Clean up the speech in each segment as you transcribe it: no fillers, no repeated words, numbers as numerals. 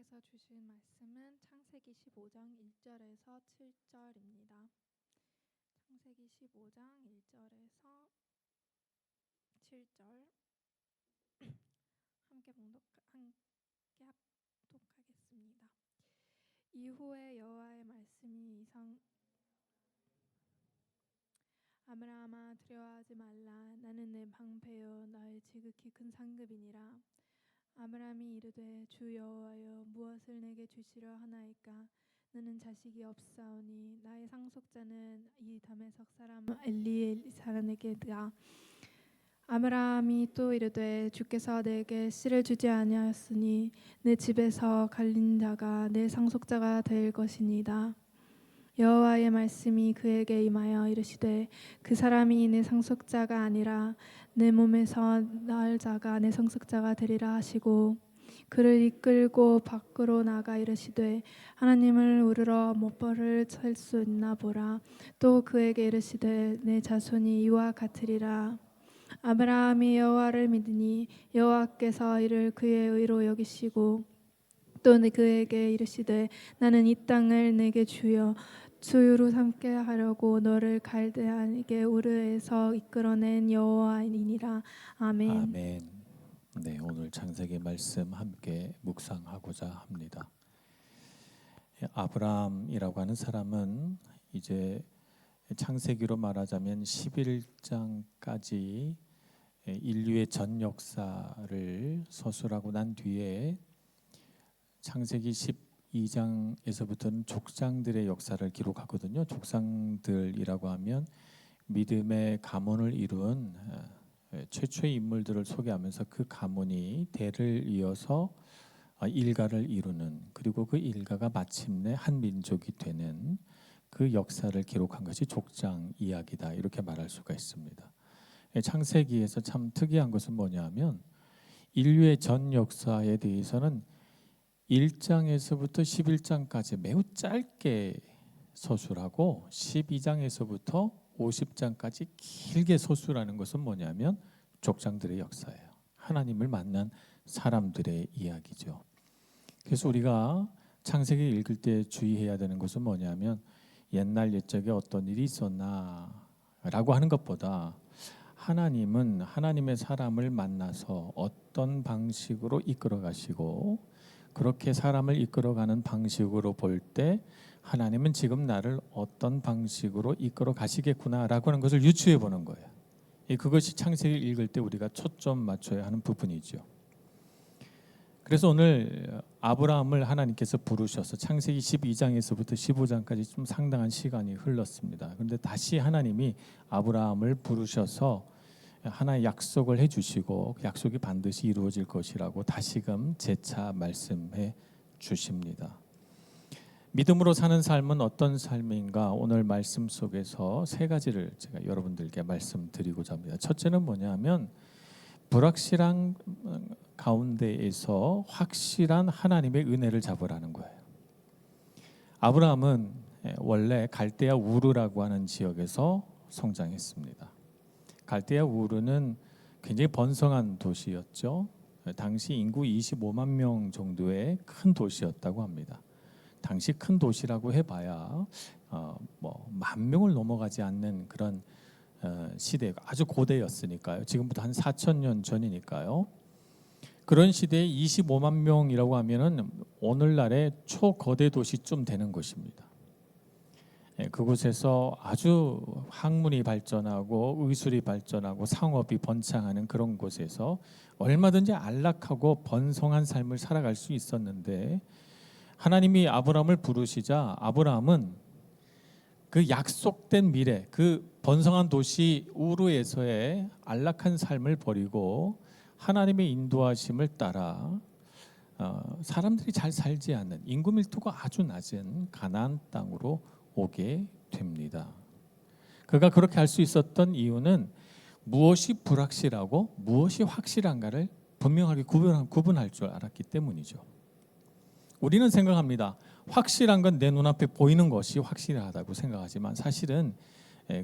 하나님께서 주신 말씀은 창세기 15장 1절에서 7절입니다. 창세기 15장 1절에서 7절 함께 합독하겠습니다. 이후에 여호와의 말씀이 아브라함아 두려워하지 말라. 나는 내 방패요 너의 지극히 큰 상급이니라. 아브라함이 이르되 주 여호와여 무엇을 내게 주시려 하나이까. 너는 자식이 없사오니 나의 상속자는 이 다메섹 사람 엘리사람에게다. 아브라함이 또 이르되 주께서 내게 씨를 주지 아니하였으니 내 집에서 갈린 자가 내 상속자가 될 것이니이다. 여호와의 말씀이 그에게 임하여 이르시되 그 사람이 내 상속자가 아니라 내 몸에서 낳을 자가 내 상속자가 되리라 하시고 그를 이끌고 밖으로 나가 이르시되 하나님을 우러러 못벌을 칠 수 있나 보라. 또 그에게 이르시되 내 자손이 이와 같으리라. 아브라함이 여호와를 믿으니 여호와께서 이를 그의 의로 여기시고 또 그에게 이르시되 나는 이 땅을 내게 주여 소유로 삼게 하려고 너를 갈대아에게 우르에서 이끌어낸 여호와이니라. 아멘. 아멘. 네, 오늘 창세기 말씀 함께 묵상하고자 합니다. 아브라함이라고 하는 사람은 이제 창세기로 말하자면 11장까지 인류의 전 역사를 서술하고 난 뒤에 창세기 12장에서부터는 족장들의 역사를 기록하거든요. 족장들이라고 하면 믿음의 가문을 이룬 최초의 인물들을 소개하면서 그 가문이 대를 이어서 일가를 이루는, 그리고 그 일가가 마침내 한 민족이 되는 그 역사를 기록한 것이 족장 이야기다, 이렇게 말할 수가 있습니다. 창세기에서 참 특이한 것은 뭐냐면 인류의 전 역사에 대해서는 1장에서부터 11장까지 매우 짧게 서술하고 12장에서부터 50장까지 길게 서술하는 것은 뭐냐면 족장들의 역사예요. 하나님을 만난 사람들의 이야기죠. 그래서 우리가 창세기 읽을 때 주의해야 되는 것은 뭐냐면 옛날 옛적에 어떤 일이 있었나 라고 하는 것보다 하나님은 하나님의 사람을 만나서 어떤 방식으로 이끌어 가시고 그렇게 사람을 이끌어가는 방식으로 볼 때 하나님은 지금 나를 어떤 방식으로 이끌어 가시겠구나라고 하는 것을 유추해 보는 거예요. 그것이 창세기를 읽을 때 우리가 초점 맞춰야 하는 부분이죠. 그래서 오늘 아브라함을 하나님께서 부르셔서 창세기 12장에서부터 15장까지 좀 상당한 시간이 흘렀습니다. 그런데 다시 하나님이 아브라함을 부르셔서 하나의 약속을 해주시고 그 약속이 반드시 이루어질 것이라고 다시금 재차 말씀해 주십니다. 믿음으로 사는 삶은 어떤 삶인가, 오늘 말씀 속에서 세 가지를 제가 여러분들께 말씀드리고자 합니다. 첫째는 뭐냐면 불확실한 가운데에서 확실한 하나님의 은혜를 잡으라는 거예요. 아브라함은 원래 갈대아 우르라고 하는 지역에서 성장했습니다. 갈대아 우르는 굉장히 번성한 도시였죠. 당시 인구 25만 명 정도의 큰 도시였다고 합니다. 당시 큰 도시라고 해봐야 10,000명을 넘어가지 않는 그런 시대가 아주 고대였으니까요. 지금부터 한 4,000년 전이니까요. 그런 시대에 25만 명이라고 하면은 오늘날의 초거대 도시쯤 되는 것입니다. 그곳에서 아주 학문이 발전하고 의술이 발전하고 상업이 번창하는 그런 곳에서 얼마든지 안락하고 번성한 삶을 살아갈 수 있었는데 하나님이 아브라함을 부르시자 아브라함은 그 약속된 미래, 그 번성한 도시 우르에서의 안락한 삶을 버리고 하나님의 인도하심을 따라 사람들이 잘 살지 않는 인구 밀도가 아주 낮은 가나안 땅으로 오게 됩니다. 그가 그렇게 할 수 있었던 이유는 무엇이 불확실하고 무엇이 확실한가를 분명하게 구분할 줄 알았기 때문이죠. 우리는 생각합니다. 확실한 건 내 눈앞에 보이는 것이 확실하다고 생각하지만 사실은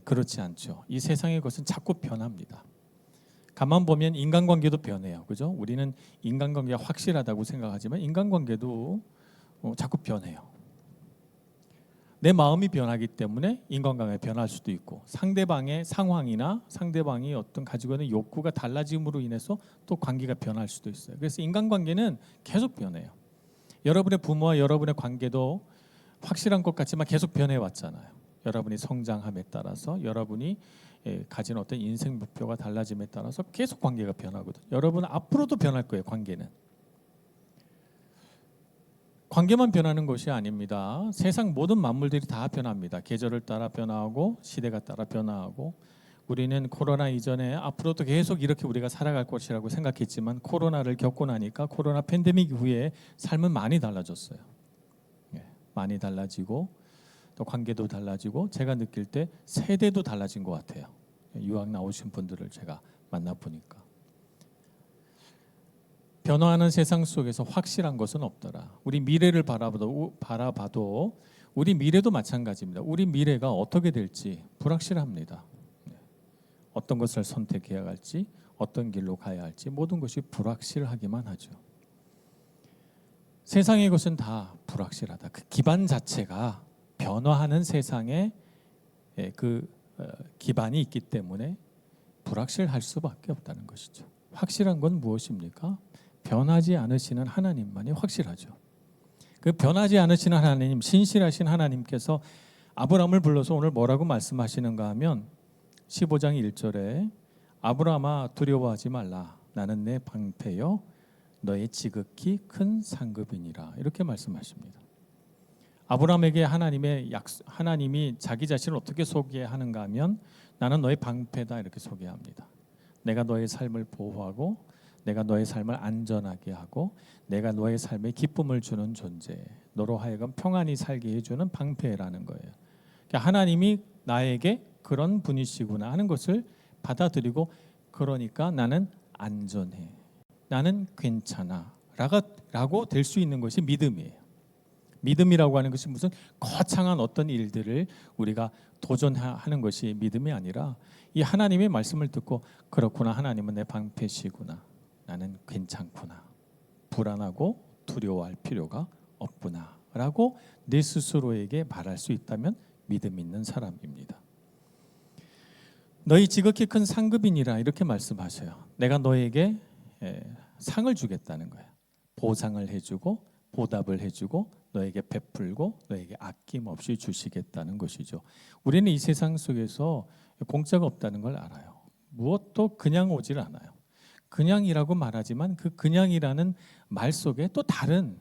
그렇지 않죠. 이 세상의 것은 자꾸 변합니다. 가만 보면 인간관계도 변해요. 그죠? 우리는 인간관계가 확실하다고 생각하지만 인간관계도 자꾸 변해요. 내 마음이 변하기 때문에 인간관계가 변할 수도 있고 상대방의 상황이나 상대방이 어떤 가지고 있는 욕구가 달라짐으로 인해서 또 관계가 변할 수도 있어요. 그래서 인간관계는 계속 변해요. 여러분의 부모와 여러분의 관계도 확실한 것 같지만 계속 변해왔잖아요. 여러분이 성장함에 따라서 여러분이 가진 어떤 인생 목표가 달라짐에 따라서 계속 관계가 변하거든요. 여러분 앞으로도 변할 거예요. 관계만 변하는 것이 아닙니다. 세상 모든 만물들이 다 변합니다. 계절을 따라 변화하고 시대가 따라 변화하고 우리는 코로나 이전에 앞으로도 계속 이렇게 우리가 살아갈 것이라고 생각했지만 코로나를 겪고 나니까 코로나 팬데믹 이후에 삶은 많이 달라졌어요. 많이 달라지고 또 관계도 달라지고 제가 느낄 때 세대도 달라진 것 같아요. 유학 나오신 분들을 제가 만나보니까 변화하는 세상 속에서 확실한 것은 없더라. 우리 미래를 바라봐도 우리 미래도 마찬가지입니다. 우리 미래가 어떻게 될지 불확실합니다. 어떤 것을 선택해야 할지 어떤 길로 가야 할지 모든 것이 불확실하기만 하죠. 세상의 것은 다 불확실하다. 그 기반 자체가 변화하는 세상에 그 기반이 있기 때문에 불확실할 수밖에 없다는 것이죠. 확실한 건 무엇입니까? 변하지 않으시는 하나님만이 확실하죠. 그 변하지 않으시는 하나님, 신실하신 하나님께서 아브라함을 불러서 오늘 뭐라고 말씀하시는가 하면 15장 1절에 아브라함아 두려워하지 말라. 나는 내 방패여 너의 지극히 큰 상급이니라. 이렇게 말씀하십니다. 아브라함에게 하나님이 자기 자신을 어떻게 소개하는가 하면 나는 너의 방패다 이렇게 소개합니다. 내가 너의 삶을 보호하고 내가 너의 삶을 안전하게 하고 내가 너의 삶에 기쁨을 주는 존재, 너로 하여금 평안히 살게 해주는 방패라는 거예요. 그러니까 하나님이 나에게 그런 분이시구나 하는 것을 받아들이고 그러니까 나는 안전해, 나는 괜찮아 라고 될 수 있는 것이 믿음이에요. 믿음이라고 하는 것이 무슨 거창한 어떤 일들을 우리가 도전하는 것이 믿음이 아니라 이 하나님의 말씀을 듣고 그렇구나, 하나님은 내 방패시구나, 나는 괜찮구나, 불안하고 두려워할 필요가 없구나 라고 내 스스로에게 말할 수 있다면 믿음 있는 사람입니다. 너희 지극히 큰 상급이니라 이렇게 말씀하셔요. 내가 너에게 상을 주겠다는 거예요. 보상을 해주고 보답을 해주고 너에게 베풀고 너에게 아낌없이 주시겠다는 것이죠. 우리는 이 세상 속에서 공짜가 없다는 걸 알아요. 무엇도 그냥 오질 않아요. 그냥이라고 말하지만 그 그냥이라는 말 속에 또 다른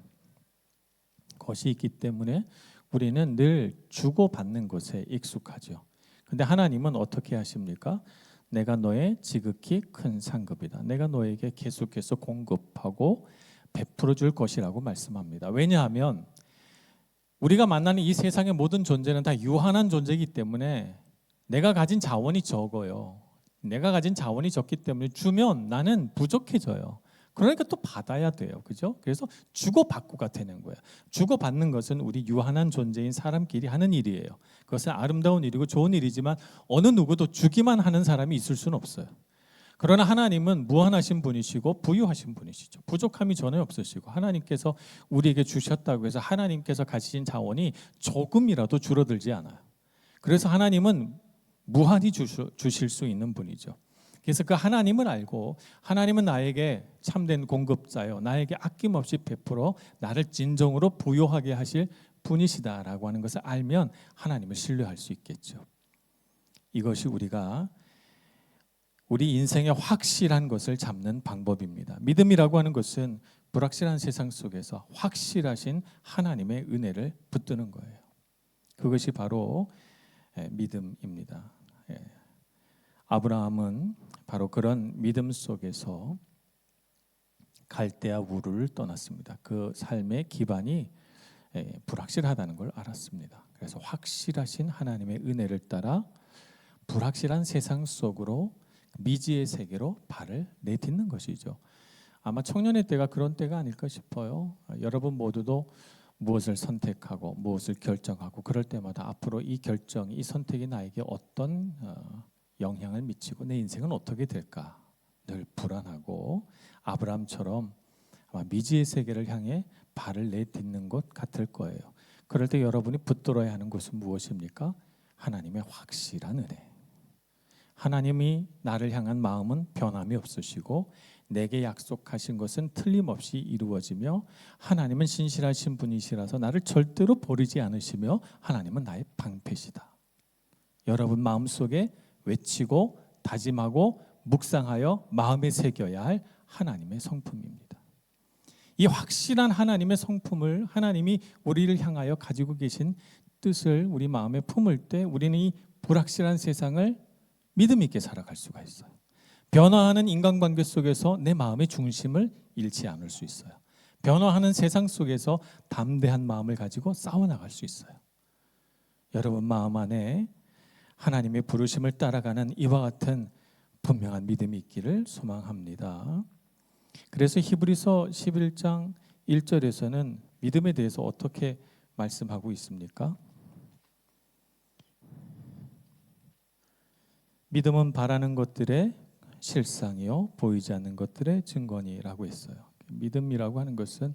것이 있기 때문에 우리는 늘 주고받는 것에 익숙하죠. 근데 하나님은 어떻게 하십니까? 내가 너의 지극히 큰 상급이다. 내가 너에게 계속해서 공급하고 베풀어 줄 것이라고 말씀합니다. 왜냐하면 우리가 만나는 이 세상의 모든 존재는 다 유한한 존재이기 때문에 내가 가진 자원이 적어요. 내가 가진 자원이 적기 때문에 주면 나는 부족해져요. 그러니까 또 받아야 돼요. 그죠? 그래서 주고받고가 되는 거예요. 주고받는 것은 우리 유한한 존재인 사람끼리 하는 일이에요. 그것은 아름다운 일이고 좋은 일이지만 어느 누구도 주기만 하는 사람이 있을 수는 없어요. 그러나 하나님은 무한하신 분이시고 부유하신 분이시죠. 부족함이 전혀 없으시고 하나님께서 우리에게 주셨다고 해서 하나님께서 가지신 자원이 조금이라도 줄어들지 않아요. 그래서 하나님은 무한히 주실 수 있는 분이죠. 그래서 그 하나님을 알고 하나님은 나에게 참된 공급자요, 나에게 아낌없이 베풀어 나를 진정으로 부유하게 하실 분이시다라고 하는 것을 알면 하나님을 신뢰할 수 있겠죠. 이것이 우리 인생의 확실한 것을 잡는 방법입니다. 믿음이라고 하는 것은 불확실한 세상 속에서 확실하신 하나님의 은혜를 붙드는 거예요. 그것이 바로 믿음입니다. 아브라함은 바로 그런 믿음 속에서 갈대아 우르를 떠났습니다. 그 삶의 기반이 불확실하다는 걸 알았습니다. 그래서 확실하신 하나님의 은혜를 따라 불확실한 세상 속으로 미지의 세계로 발을 내딛는 것이죠. 아마 청년의 때가 그런 때가 아닐까 싶어요. 여러분 모두도 무엇을 선택하고 무엇을 결정하고 그럴 때마다 앞으로 이 결정, 이 선택이 나에게 어떤 영향을 미치고 내 인생은 어떻게 될까 늘 불안하고 아브라함처럼 아마 미지의 세계를 향해 발을 내딛는 것 같을 거예요. 그럴 때 여러분이 붙들어야 하는 것은 무엇입니까? 하나님의 확실한 은혜. 하나님이 나를 향한 마음은 변함이 없으시고 내게 약속하신 것은 틀림없이 이루어지며 하나님은 신실하신 분이시라서 나를 절대로 버리지 않으시며 하나님은 나의 방패시다. 여러분 마음속에 외치고 다짐하고 묵상하여 마음에 새겨야 할 하나님의 성품입니다. 이 확실한 하나님의 성품을 하나님이 우리를 향하여 가지고 계신 뜻을 우리 마음에 품을 때 우리는 이 불확실한 세상을 믿음 있게 살아갈 수가 있어요. 변화하는 인간관계 속에서 내 마음의 중심을 잃지 않을 수 있어요. 변화하는 세상 속에서 담대한 마음을 가지고 싸워나갈 수 있어요. 여러분 마음 안에 하나님의 부르심을 따라가는 이와 같은 분명한 믿음이 있기를 소망합니다. 그래서 히브리서 11장 1절에서는 믿음에 대해서 어떻게 말씀하고 있습니까? 믿음은 바라는 것들의 실상이요 보이지 않는 것들의 증거니라고 했어요. 믿음이라고 하는 것은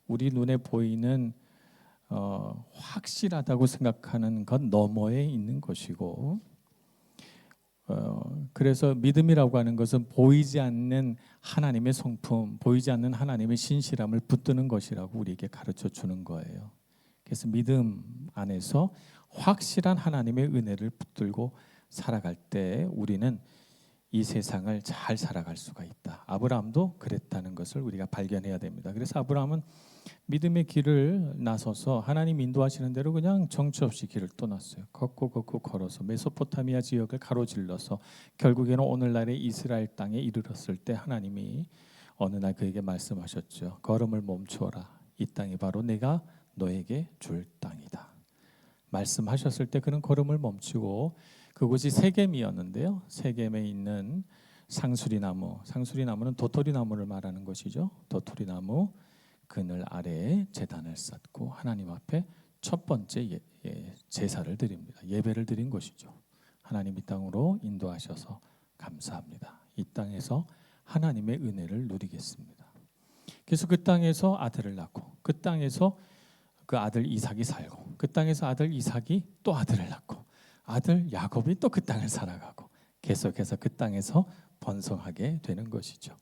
우리 눈에 보이는 확실하다고 생각하는 것 너머에 있는 것이고 그래서 믿음이라고 하는 것은 보이지 않는 하나님의 성품, 보이지 않는 하나님의 신실함을 붙드는 것이라고 우리에게 가르쳐 주는 거예요. 그래서 믿음 안에서 확실한 하나님의 은혜를 붙들고 살아갈 때 우리는 이 세상을 잘 살아갈 수가 있다. 아브라함도 그랬다는 것을 우리가 발견해야 됩니다. 그래서 아브라함은 믿음의 길을 나서서 하나님 인도하시는 대로 그냥 정처 없이 길을 떠났어요. 걷고 걸어서 메소포타미아 지역을 가로질러서 결국에는 오늘날의 이스라엘 땅에 이르렀을 때 하나님이 어느 날 그에게 말씀하셨죠. 걸음을 멈추어라. 이 땅이 바로 내가 너에게 줄 땅이다. 말씀하셨을 때 그는 걸음을 멈추고 그곳이 세겜이었는데요. 세겜에 있는 상수리나무, 상수리나무는 도토리나무를 말하는 것이죠. 도토리나무 그늘 아래에 제단을 쌓고 하나님 앞에 첫 번째 제사를 드립니다. 예배를 드린 것이죠. 하나님 이 땅으로 인도하셔서 감사합니다. 이 땅에서 하나님의 은혜를 누리겠습니다. 그래서 그 땅에서 아들을 낳고 그 땅에서 그 아들 이삭이 살고 그 땅에서 아들 이삭이 또 아들을 낳고 아들 야곱이 또 그 땅을 살아가고 계속해서 그 땅에서 번성하게 되는 것이죠.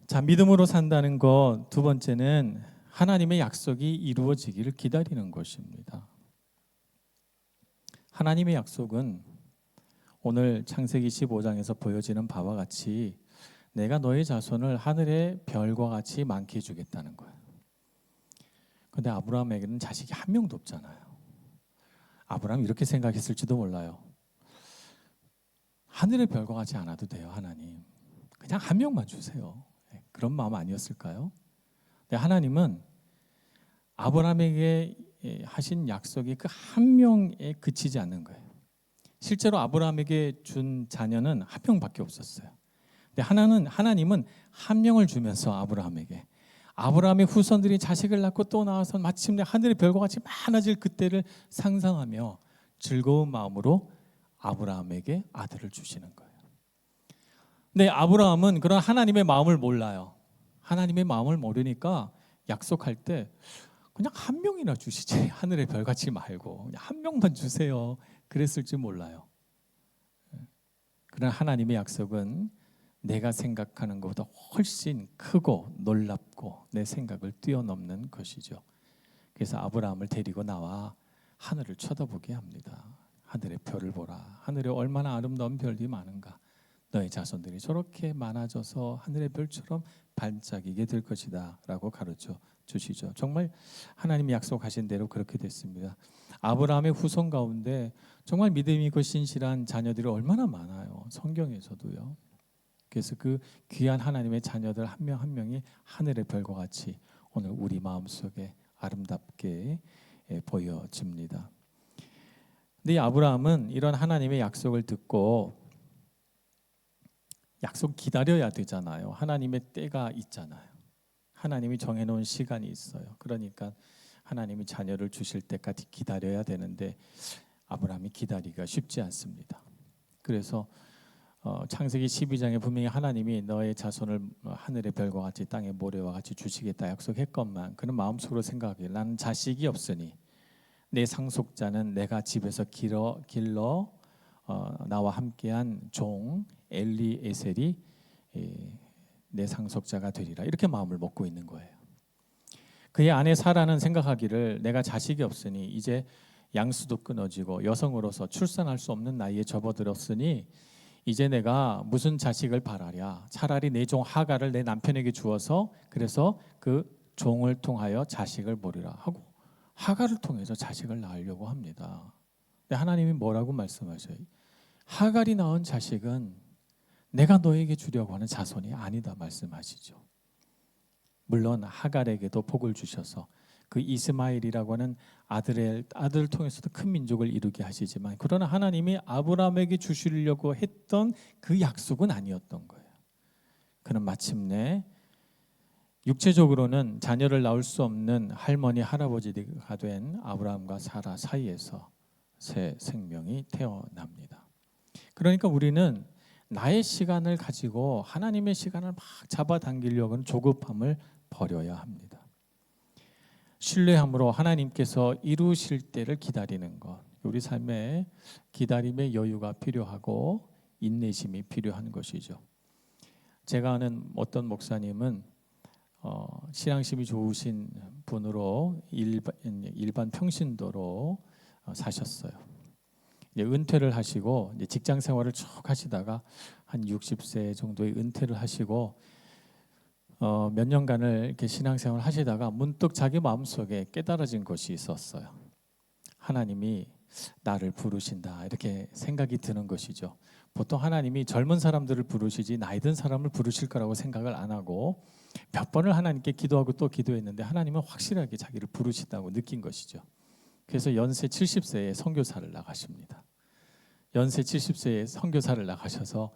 자, 믿음으로 산다는 것 두 번째는 하나님의 약속이 이루어지기를 기다리는 것입니다. 하나님의 약속은 오늘 창세기 15장에서 보여지는 바와 같이 내가 너의 자손을 하늘의 별과 같이 많게 해주겠다는 거예요. 그런데 아브라함에게는 자식이 한 명도 없잖아요. 아브라함이 이렇게 생각했을지도 몰라요. 하늘의 별과 같지 않아도 돼요. 하나님 그냥 한 명만 주세요. 그런 마음 아니었을까요? 근데 하나님은 아브라함에게 하신 약속이 그 한 명에 그치지 않는 거예요. 실제로 아브라함에게 준 자녀는 한 명밖에 없었어요. 근데 하나님은 한 명을 주면서 아브라함의 후손들이 자식을 낳고 또 나와서 마침내 하늘의 별과 같이 많아질 그때를 상상하며 즐거운 마음으로 아브라함에게 아들을 주시는 거예요. 근데 아브라함은 그런 하나님의 마음을 몰라요. 하나님의 마음을 모르니까 약속할 때 그냥 한 명이나 주시지 하늘의 별같이 말고 그냥 한 명만 주세요. 그랬을지 몰라요. 그러나 하나님의 약속은 내가 생각하는 것보다 훨씬 크고 놀랍고 내 생각을 뛰어넘는 것이죠. 그래서 아브라함을 데리고 나와 하늘을 쳐다보게 합니다. 하늘의 별을 보라. 하늘에 얼마나 아름다운 별이 많은가. 너의 자손들이 저렇게 많아져서 하늘의 별처럼 반짝이게 될 것이다 라고 가르쳐 주시죠. 정말 하나님이 약속하신 대로 그렇게 됐습니다. 아브라함의 후손 가운데 정말 믿음 있고 신실한 자녀들이 얼마나 많아요. 성경에서도요. 그래서 그 귀한 하나님의 자녀들 한 명 한 명이 하늘의 별과 같이 오늘 우리 마음속에 아름답게 보여집니다. 근데 이 아브라함은 이런 하나님의 약속을 듣고 약속 기다려야 되잖아요. 하나님의 때가 있잖아요. 하나님이 정해놓은 시간이 있어요. 그러니까 하나님이 자녀를 주실 때까지 기다려야 되는데 아브라함이 기다리기가 쉽지 않습니다. 그래서 창세기 12장에 분명히 하나님이 너의 자손을 하늘의 별과 같이 땅의 모래와 같이 주시겠다 약속했건만 그는 마음속으로 생각하기를 나는 자식이 없으니 내 상속자는 내가 집에서 길러 나와 함께한 종 엘리에셀이 내 상속자가 되리라 이렇게 마음을 먹고 있는 거예요. 그의 아내 사라는 생각하기를 내가 자식이 없으니 이제 양수도 끊어지고 여성으로서 출산할 수 없는 나이에 접어들었으니 이제 내가 무슨 자식을 바라랴. 차라리 내 종 하갈을 내 남편에게 주어서 그래서 그 종을 통하여 자식을 보리라 하고 하갈을 통해서 자식을 낳으려고 합니다. 근데 하나님이 뭐라고 말씀하셔요? 하갈이 낳은 자식은 내가 너에게 주려고 하는 자손이 아니다 말씀하시죠. 물론 하갈에게도 복을 주셔서 그 이스마엘이라고 하는 아들을 통해서도 큰 민족을 이루게 하시지만 그러나 하나님이 아브라함에게 주시려고 했던 그 약속은 아니었던 거예요. 그는 마침내 육체적으로는 자녀를 낳을 수 없는 할머니 할아버지가 된 아브라함과 사라 사이에서 새 생명이 태어납니다. 그러니까 우리는 나의 시간을 가지고 하나님의 시간을 막 잡아당기려고 하는 조급함을 버려야 합니다. 신뢰함으로 하나님께서 이루실 때를 기다리는 것. 우리 삶에 기다림의 여유가 필요하고 인내심이 필요한 것이죠. 제가 아는 어떤 목사님은 신앙심이 좋으신 분으로 일반 평신도로 사셨어요. 이제 은퇴를 하시고 이제 직장 생활을 쭉 하시다가 한 60세 정도의 은퇴를 하시고 몇 년간을 이렇게 신앙생활을 하시다가 문득 자기 마음속에 깨달아진 것이 있었어요. 하나님이 나를 부르신다 이렇게 생각이 드는 것이죠. 보통 하나님이 젊은 사람들을 부르시지 나이 든 사람을 부르실 거라고 생각을 안 하고 몇 번을 하나님께 기도하고 또 기도했는데 하나님은 확실하게 자기를 부르신다고 느낀 것이죠. 그래서 연세 70세에 선교사를 나가십니다. 연세 70세에 선교사를 나가셔서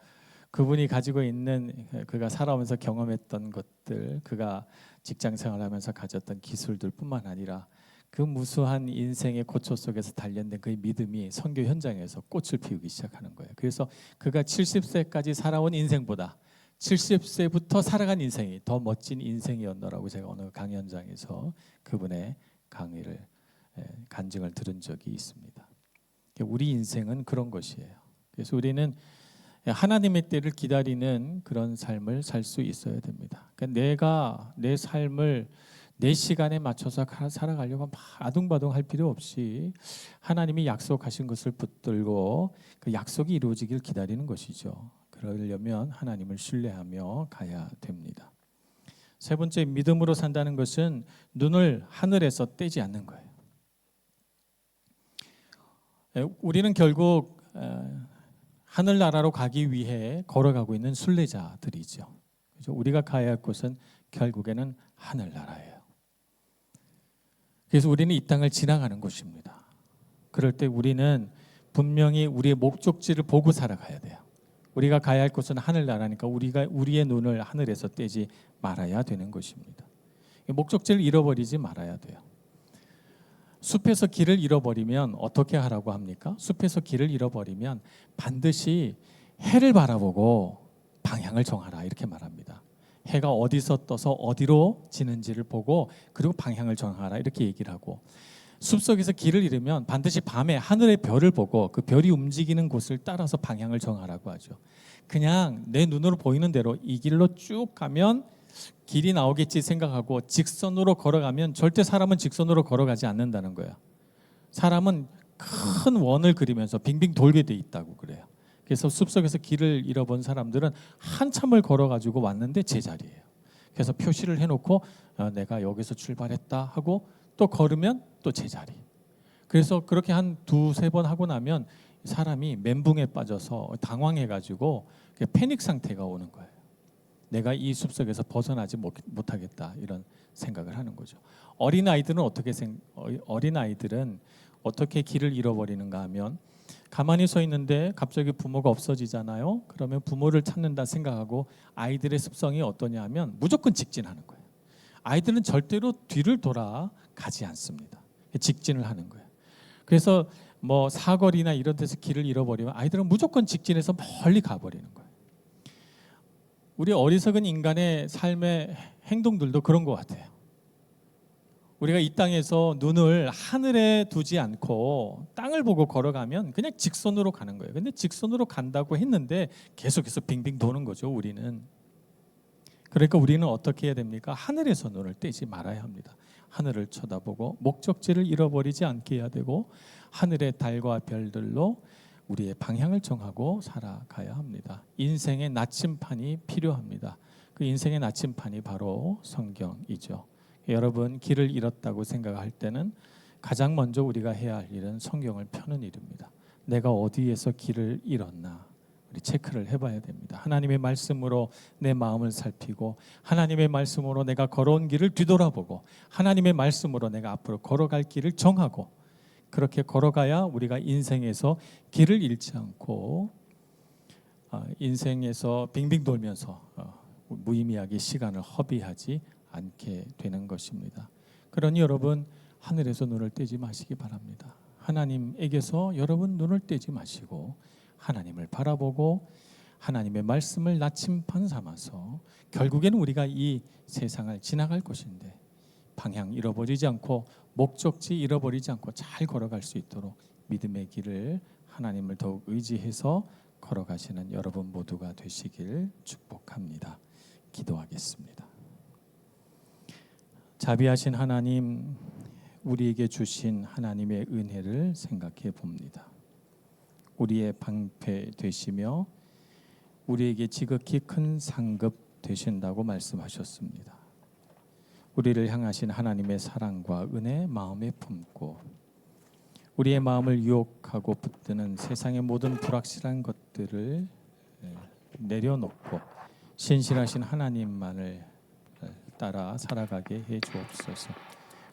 그분이 가지고 있는 그가 살아오면서 경험했던 것들, 그가 직장 생활하면서 가졌던 기술들뿐만 아니라 그 무수한 인생의 고초 속에서 단련된 그의 믿음이 선교 현장에서 꽃을 피우기 시작하는 거예요. 그래서 그가 70세까지 살아온 인생보다 70세부터 살아간 인생이 더 멋진 인생이었노라고 제가 어느 강연장에서 그분의 강의를 간증을 들은 적이 있습니다. 우리 인생은 그런 것이에요. 그래서 우리는 하나님의 때를 기다리는 그런 삶을 살 수 있어야 됩니다. 그러니까 내가 내 삶을 내 시간에 맞춰서 살아가려고 막 아둥바둥 할 필요 없이 하나님이 약속하신 것을 붙들고 그 약속이 이루어지길 기다리는 것이죠. 그러려면 하나님을 신뢰하며 가야 됩니다. 세 번째, 믿음으로 산다는 것은 눈을 하늘에서 떼지 않는 거예요. 우리는 결국 하늘나라로 가기 위해 걸어가고 있는 순례자들이죠. 그렇죠? 우리가 가야 할 곳은 결국에는 하늘나라예요. 그래서 우리는 이 땅을 지나가는 곳입니다. 그럴 때 우리는 분명히 우리의 목적지를 보고 살아가야 돼요. 우리가 가야 할 곳은 하늘나라니까 우리의 눈을 하늘에서 떼지 말아야 되는 것입니다. 목적지를 잃어버리지 말아야 돼요. 숲에서 길을 잃어버리면 어떻게 하라고 합니까? 숲에서 길을 잃어버리면 반드시 해를 바라보고 방향을 정하라 이렇게 말합니다. 해가 어디서 떠서 어디로 지는지를 보고 그리고 방향을 정하라 이렇게 얘기를 하고 숲속에서 길을 잃으면 반드시 밤에 하늘의 별을 보고 그 별이 움직이는 곳을 따라서 방향을 정하라고 하죠. 그냥 내 눈으로 보이는 대로 이 길로 쭉 가면 길이 나오겠지 생각하고 직선으로 걸어가면 절대 사람은 직선으로 걸어가지 않는다는 거예요. 사람은 큰 원을 그리면서 빙빙 돌게 돼 있다고 그래요. 그래서 숲속에서 길을 잃어본 사람들은 한참을 걸어가지고 왔는데 제자리예요. 그래서 표시를 해놓고 내가 여기서 출발했다 하고 또 걸으면 또 제자리. 그래서 그렇게 한 두세 번 하고 나면 사람이 멘붕에 빠져서 당황해가지고 패닉 상태가 오는 거예요. 내가 이 숲속에서 벗어나지 못하겠다 이런 생각을 하는 거죠. 어린아이들은 어떻게 길을 잃어버리는가 하면 가만히 서 있는데 갑자기 부모가 없어지잖아요. 그러면 부모를 찾는다 생각하고 아이들의 습성이 어떠냐 하면 무조건 직진하는 거예요. 아이들은 절대로 뒤를 돌아가지 않습니다. 직진을 하는 거예요. 그래서 뭐 사거리나 이런 데서 길을 잃어버리면 아이들은 무조건 직진해서 멀리 가버리는 거예요. 우리 어리석은 인간의 삶의 행동들도 그런 것 같아요. 우리가 이 땅에서 눈을 하늘에 두지 않고 땅을 보고 걸어가면 그냥 직선으로 가는 거예요. 근데 직선으로 간다고 했는데 계속해서 빙빙 도는 거죠, 우리는. 그러니까 우리는 어떻게 해야 됩니까? 하늘에서 눈을 떼지 말아야 합니다. 하늘을 쳐다보고 목적지를 잃어버리지 않게 해야 되고, 하늘의 달과 별들로 우리의 방향을 정하고 살아가야 합니다. 인생의 나침판이 필요합니다. 그 인생의 나침판이 바로 성경이죠. 여러분, 길을 잃었다고 생각할 때는 가장 먼저 우리가 해야 할 일은 성경을 펴는 일입니다. 내가 어디에서 길을 잃었나 우리 체크를 해봐야 됩니다. 하나님의 말씀으로 내 마음을 살피고, 하나님의 말씀으로 내가 걸어온 길을 뒤돌아보고, 하나님의 말씀으로 내가 앞으로 걸어갈 길을 정하고, 그렇게 걸어가야 우리가 인생에서 길을 잃지 않고 인생에서 빙빙 돌면서 무의미하게 시간을 허비하지 않게 되는 것입니다. 그러니 여러분, 하늘에서 눈을 떼지 마시기 바랍니다. 하나님에게서 여러분 눈을 떼지 마시고 하나님을 바라보고 하나님의 말씀을 나침반 삼아서, 결국에는 우리가 이 세상을 지나갈 것인데 방향 잃어버리지 않고 목적지 잃어버리지 않고 잘 걸어갈 수 있도록 믿음의 길을 하나님을 더욱 의지해서 걸어가시는 여러분 모두가 되시길 축복합니다. 기도하겠습니다. 자비하신 하나님, 우리에게 주신 하나님의 은혜를 생각해 봅니다. 우리의 방패 되시며 우리에게 지극히 큰 상급 되신다고 말씀하셨습니다. 우리를 향하신 하나님의 사랑과 은혜 마음에 품고, 우리의 마음을 유혹하고 붙드는 세상의 모든 불확실한 것들을 내려놓고 신실하신 하나님만을 따라 살아가게 해 주옵소서.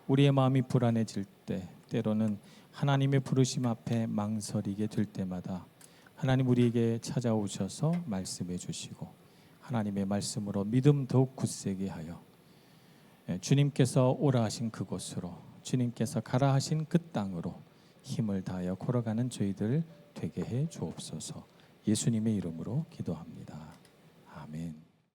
우리의 마음이 불안해질 때, 때로는 하나님의 부르심 앞에 망설이게 될 때마다 하나님 우리에게 찾아오셔서 말씀해 주시고, 하나님의 말씀으로 믿음 더욱 굳세게 하여 주님께서 오라 하신 그곳으로, 주님께서 가라 하신 그 땅으로 힘을 다하여 걸어가는 저희들 되게 해 주옵소서. 예수님의 이름으로 기도합니다. 아멘.